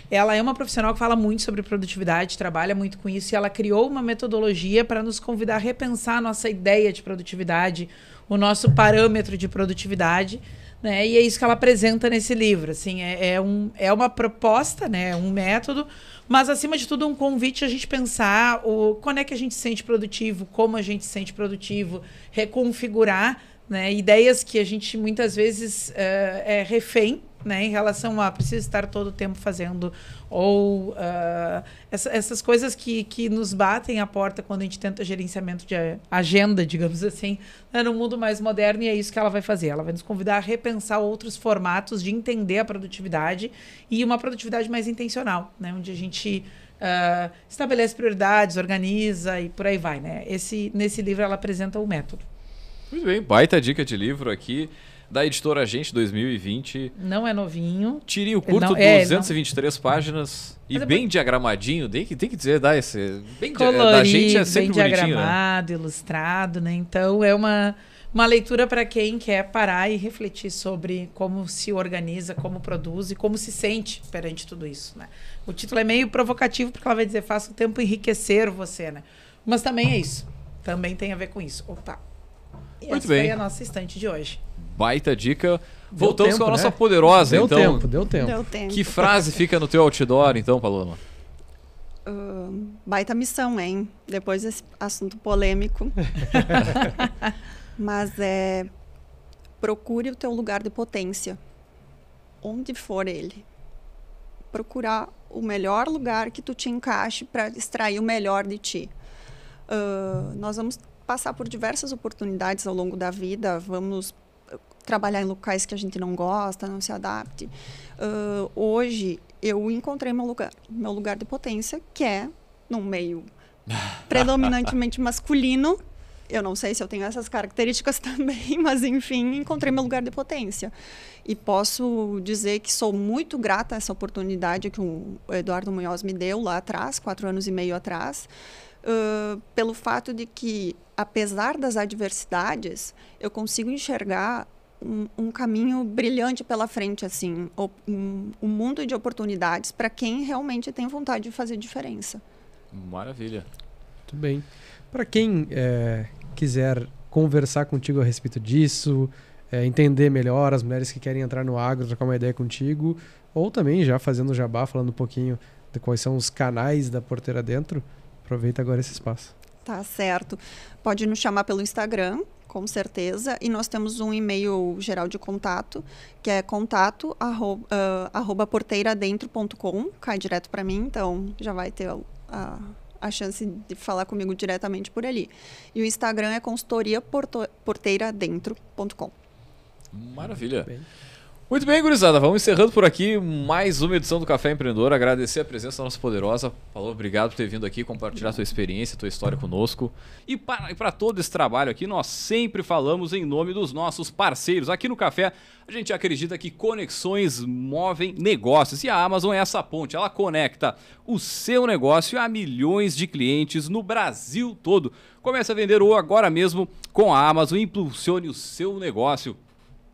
Ela é uma profissional que fala muito sobre produtividade, trabalha muito com isso, e ela criou uma metodologia para nos convidar a repensar a nossa ideia de produtividade, o nosso parâmetro de produtividade, né? E é isso que ela apresenta nesse livro. Assim, é uma proposta, né? Um método, mas acima de tudo um convite a gente pensar quando é que a gente se sente produtivo, como a gente se sente produtivo, reconfigurar, né? Ideias que a gente muitas vezes é refém, né, em relação a preciso estar todo o tempo fazendo, ou essas coisas que nos batem à porta quando a gente tenta gerenciamento de agenda, digamos assim, né, no mundo mais moderno, e é isso que ela vai fazer. Ela vai nos convidar a repensar outros formatos de entender a produtividade e uma produtividade mais intencional, né, onde a gente estabelece prioridades, organiza e por aí vai. Né? Nesse livro ela apresenta o método. Muito bem, baita dica de livro aqui. Da editora Gente 2020. Não é novinho. Tirinho curto, 223 páginas. E bem diagramadinho. Tem que dizer, dá esse. Bem colorido, da gente é sempre bem bonitinho, diagramado, né? Ilustrado, né? Então é uma leitura para quem quer parar e refletir sobre como se organiza, como produz e como se sente perante tudo isso, né? O título é meio provocativo porque ela vai dizer faça o tempo enriquecer você, né? Mas também é isso. Também tem a ver com isso. Opa. E essa foi a nossa estante de hoje. Baita dica. Voltamos com a nossa poderosa, então. Deu tempo. Que frase fica no teu outdoor, então, Paloma? Baita missão, hein? Depois desse assunto polêmico. Mas procure o teu lugar de potência. Onde for ele. Procurar o melhor lugar que tu te encaixe para extrair o melhor de ti. Nós vamos passar por diversas oportunidades ao longo da vida, vamos trabalhar em locais que a gente não gosta, não se adapte. Hoje, eu encontrei meu lugar de potência, que é num meio predominantemente masculino. Eu não sei se eu tenho essas características também, mas, enfim, encontrei meu lugar de potência. E posso dizer que sou muito grata a essa oportunidade que o Eduardo Munhoz me deu lá atrás, 4 anos e meio atrás, pelo fato de que, apesar das adversidades, eu consigo enxergar um caminho brilhante pela frente, assim, um mundo de oportunidades para quem realmente tem vontade de fazer diferença. Maravilha. Muito bem. Para quem quiser conversar contigo a respeito disso, entender melhor as mulheres que querem entrar no agro, trocar uma ideia contigo, ou também já fazendo jabá, falando um pouquinho de quais são os canais da Porteira Dentro, aproveita agora esse espaço. Tá certo. Pode nos chamar pelo Instagram, com certeza. E nós temos um e-mail geral de contato, que é contato@porteiradentro.com. Cai direto para mim, então já vai ter a chance de falar comigo diretamente por ali. E o Instagram é consultoriaporteiradentro.com. Maravilha. Muito bem, gurizada, vamos encerrando por aqui mais uma edição do Café Empreendedor. Agradecer a presença da nossa poderosa. Falou, obrigado por ter vindo aqui compartilhar sua experiência, tua história conosco. E para todo esse trabalho aqui, nós sempre falamos em nome dos nossos parceiros. Aqui no Café, a gente acredita que conexões movem negócios. E a Amazon é essa ponte, ela conecta o seu negócio a milhões de clientes no Brasil todo. Comece a vender agora mesmo com a Amazon e impulsione o seu negócio.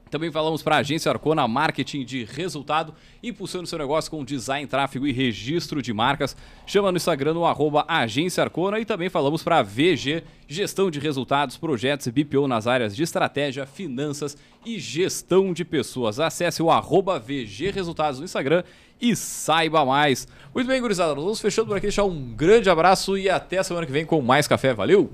Também falamos para a Agência Arcona, marketing de resultado, impulsione o seu negócio com design, tráfego e registro de marcas. Chama no Instagram no @Agência Arcona. E também falamos para a VG, gestão de resultados, projetos e BPO nas áreas de estratégia, finanças e gestão de pessoas. Acesse o @VG Resultados no Instagram e saiba mais. Muito bem, gurizada, nós vamos fechando por aqui, deixar um grande abraço e até a semana que vem com mais café. Valeu!